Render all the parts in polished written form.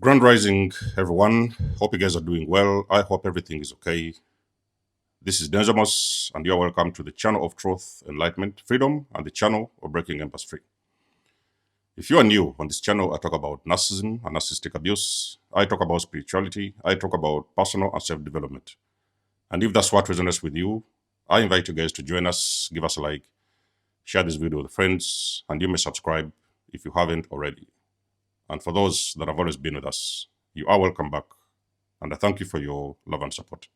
Grand Rising, everyone. Hope you guys are doing well. I hope everything is okay. This is nikymus, and you're welcome to the channel of truth, enlightenment, freedom, and the channel of breaking empires free. If you are new on this channel, I talk about narcissism and narcissistic abuse. I talk about spirituality. I talk about personal and self development. And if that's what resonates with you, I invite you guys to join us, give us a like, share this video with friends, and you may subscribe if you haven't already. And for those that have always been with us, you are welcome back. And I thank you for your love and support.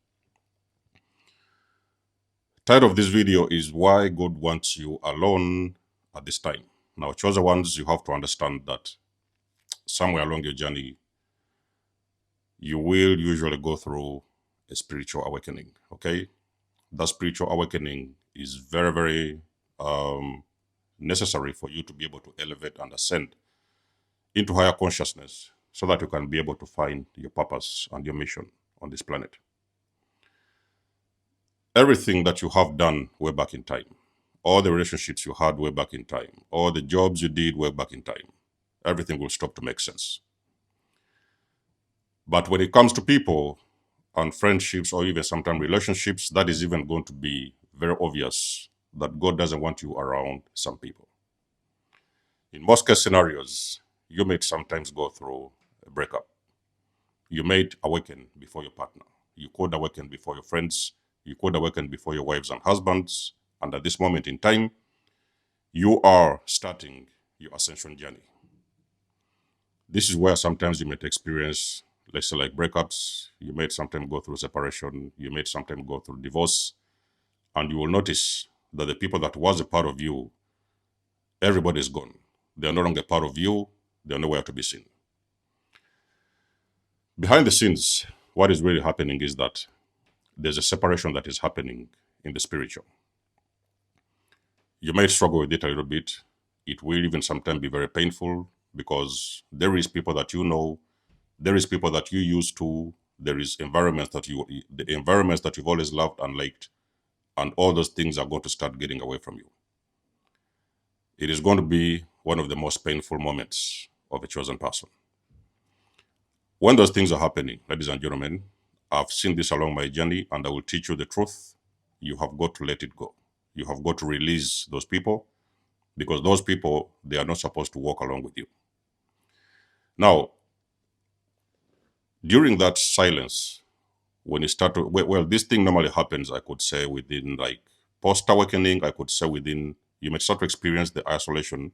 Title of this video is Why God Wants You Alone at This Time. Now, chosen ones, you have to understand that somewhere along your journey, you will usually go through a spiritual awakening, okay? That spiritual awakening is very, very necessary for you to be able to elevate and ascend into higher consciousness so that you can be able to find your purpose and your mission on this planet. Everything that you have done way back in time, all the relationships you had way back in time, all the jobs you did way back in time, everything will stop to make sense. But when it comes to people and friendships or even sometimes relationships, that is even going to be very obvious that God doesn't want you around some people. In most case scenarios, you may sometimes go through a breakup. You may awaken before your partner. You could awaken before your friends. You could awaken before your wives and husbands. And at this moment in time, you are starting your ascension journey. This is where sometimes you might experience, let's say, like breakups. You may sometimes go through separation. You may sometimes go through divorce. And you will notice that the people that was a part of you, everybody is gone. They are no longer part of you. They are nowhere to be seen. Behind the scenes, what is really happening is that there's a separation that is happening in the spiritual. You might struggle with it a little bit. It will even sometimes be very painful because there is people that you know, there is people that you used to, there is environments that the environments that you've always loved and liked, and all those things are going to start getting away from you. It is going to be one of the most painful moments of a chosen person. When those things are happening, ladies and gentlemen, I've seen this along my journey, and I will teach you the truth. You have got to let it go. You have got to release those people because those people, they are not supposed to walk along with you. Now, during that silence, when you start to, well, this thing normally happens, I could say within like post-awakening, I could say within, you may start to experience the isolation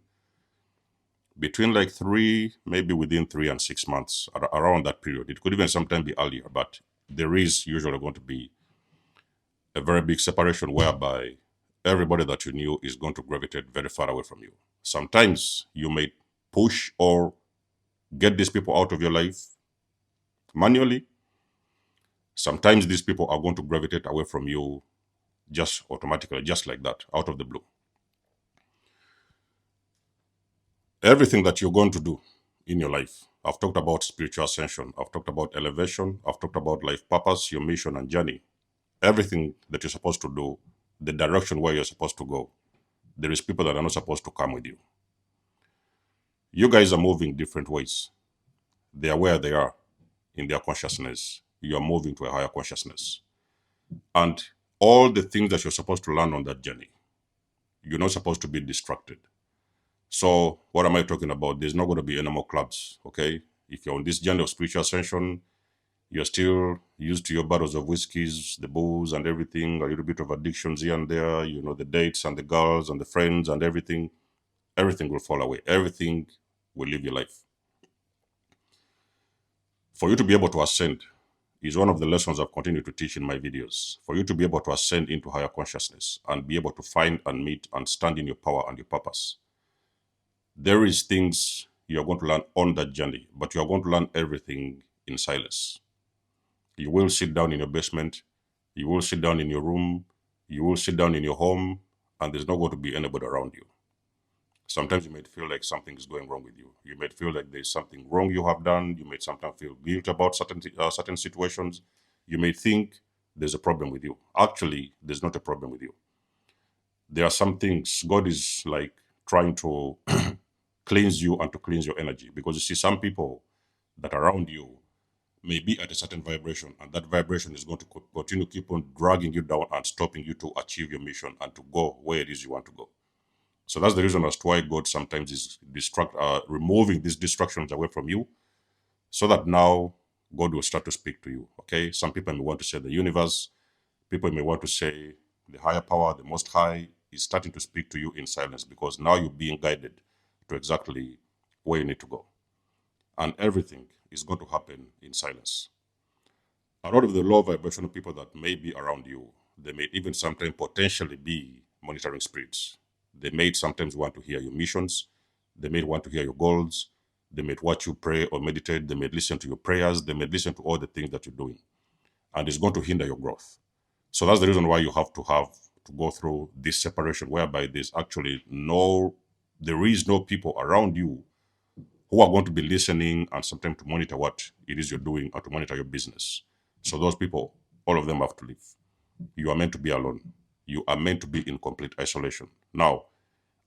between like maybe within 3 and 6 months, around that period. It could even sometimes be earlier, but there is usually going to be a very big separation whereby everybody that you knew is going to gravitate very far away from you. Sometimes you may push or get these people out of your life manually. Sometimes these people are going to gravitate away from you just automatically, just like that, out of the blue. Everything that you're going to do in your life, I've talked about spiritual ascension, I've talked about elevation, I've talked about life purpose, your mission and journey. Everything that you're supposed to do, the direction where you're supposed to go, there is people that are not supposed to come with you. You guys are moving different ways. They are where they are in their consciousness. You are moving to a higher consciousness. And all the things that you're supposed to learn on that journey, you're not supposed to be distracted. So what am I talking about? There's not going to be any more clubs, okay? If you're on this journey of spiritual ascension, you're still used to your bottles of whiskeys, the booze and everything, a little bit of addictions here and there, you know, the dates and the girls and the friends and everything will fall away. Everything will leave your life. For you to be able to ascend is one of the lessons I've continued to teach in my videos. For you to be able to ascend into higher consciousness and be able to find and meet and stand in your power and your purpose, there is things you're going to learn on that journey, but you're going to learn everything in silence. You will sit down in your basement, you will sit down in your room, you will sit down in your home, and there's not going to be anybody around you. Sometimes you might feel like something is going wrong with you. You might feel like there's something wrong you have done. You might sometimes feel guilt about certain situations. You may think there's a problem with you. Actually, there's not a problem with you. There are some things God is like trying to cleanse you and to cleanse your energy. Because you see, some people, that around you may be at a certain vibration, and that vibration is going to continue keep on dragging you down and stopping you to achieve your mission and to go where it is you want to go. So that's the reason as to why God sometimes is removing these distractions away from you, so that now God will start to speak to you. Okay, some people may want to say the universe, people may want to say the higher power, the most high, is starting to speak to you in silence, because now you're being guided to exactly where you need to go. And everything is going to happen in silence. A lot of the low vibrational people that may be around you, they may even sometimes potentially be monitoring spirits. They may sometimes want to hear your missions. They may want to hear your goals. They may watch you pray or meditate. They may listen to your prayers. They may listen to all the things that you're doing. And it's going to hinder your growth. So that's the reason why you have to go through this separation, whereby there is no people around you who are going to be listening and sometimes to monitor what it is you're doing or to monitor your business. So those people, all of them have to leave. You are meant to be alone. You are meant to be in complete isolation. Now,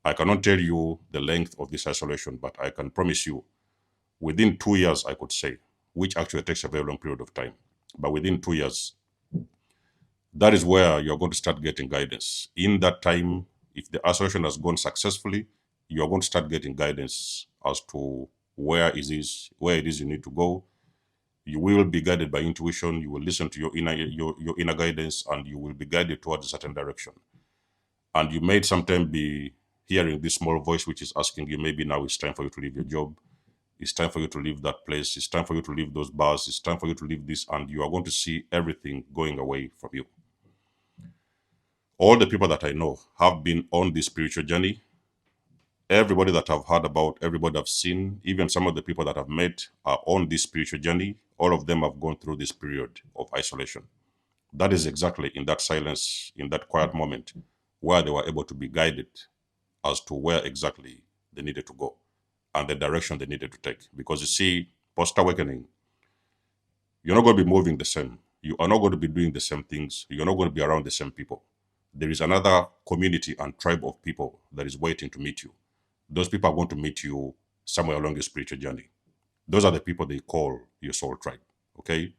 I cannot tell you the length of this isolation, but I can promise you within 2 years, I could say, which actually takes a very long period of time. But within 2 years, that is where you're going to start getting guidance. In that time, if the isolation has gone successfully, you're going to start getting guidance as to where it is you need to go. You will be guided by intuition. You will listen to your inner guidance, and you will be guided towards a certain direction. And you may sometimes be hearing this small voice which is asking you, maybe now it's time for you to leave your job. It's time for you to leave that place. It's time for you to leave those bars. It's time for you to leave this, and you are going to see everything going away from you. All the people that I know have been on this spiritual journey. Everybody that I've heard about, everybody I've seen, even some of the people that I've met are on this spiritual journey. All of them have gone through this period of isolation. That is exactly in that silence, in that quiet moment, where they were able to be guided as to where exactly they needed to go and the direction they needed to take. Because you see, post-awakening, you're not going to be moving the same. You are not going to be doing the same things. You're not going to be around the same people. There is another community and tribe of people that is waiting to meet you. Those people are going to meet you somewhere along your spiritual journey. Those are the people they call your soul tribe. Okay?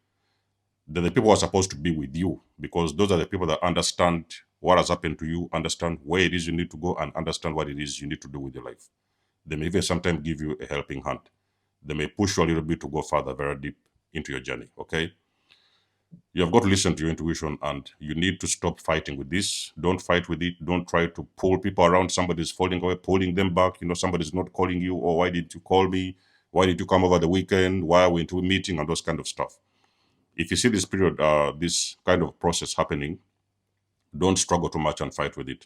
They're the people who are supposed to be with you, because those are the people that understand what has happened to you, understand where it is you need to go, and understand what it is you need to do with your life. They may even sometimes give you a helping hand. They may push you a little bit to go further, very deep into your journey. Okay? You have got to listen to your intuition, and you need to stop fighting with this. Don't fight with it. Don't try to pull people around. Somebody's falling away, pulling them back. Somebody's not calling you. Or why did you call me? Why did you come over the weekend? Why are we into a meeting? And those kind of stuff. If you see this period, this kind of process happening, don't struggle too much and fight with it.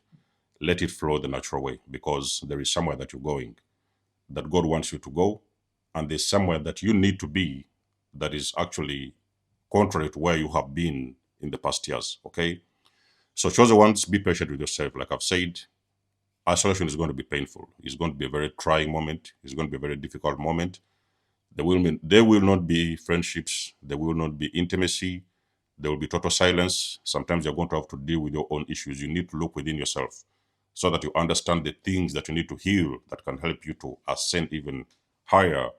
Let it flow the natural way, because there is somewhere that you're going, that God wants you to go, and there's somewhere that you need to be that is actually contrary to where you have been in the past years. Okay? So chosen ones, be patient with yourself. Like I've said, isolation is going to be painful. It's going to be a very trying moment. It's going to be a very difficult moment. There will not be friendships. There will not be intimacy. There will be total silence. Sometimes you're going to have to deal with your own issues. You need to look within yourself so that you understand the things that you need to heal that can help you to ascend even higher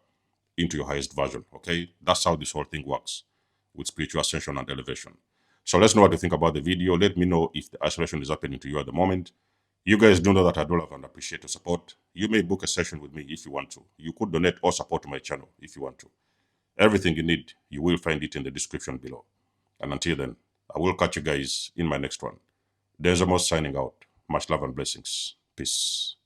into your highest version. Okay? That's how this whole thing works with spiritual ascension and elevation. So let's know what you think about the video. Let me know if the isolation is happening to you at the moment. You guys do know that I do love and appreciate your support. You may book a session with me if you want to. You could donate or support my channel if you want to. Everything you need, you will find it in the description below. And until then, I will catch you guys in my next one. There's almost signing out. Much love and blessings. Peace.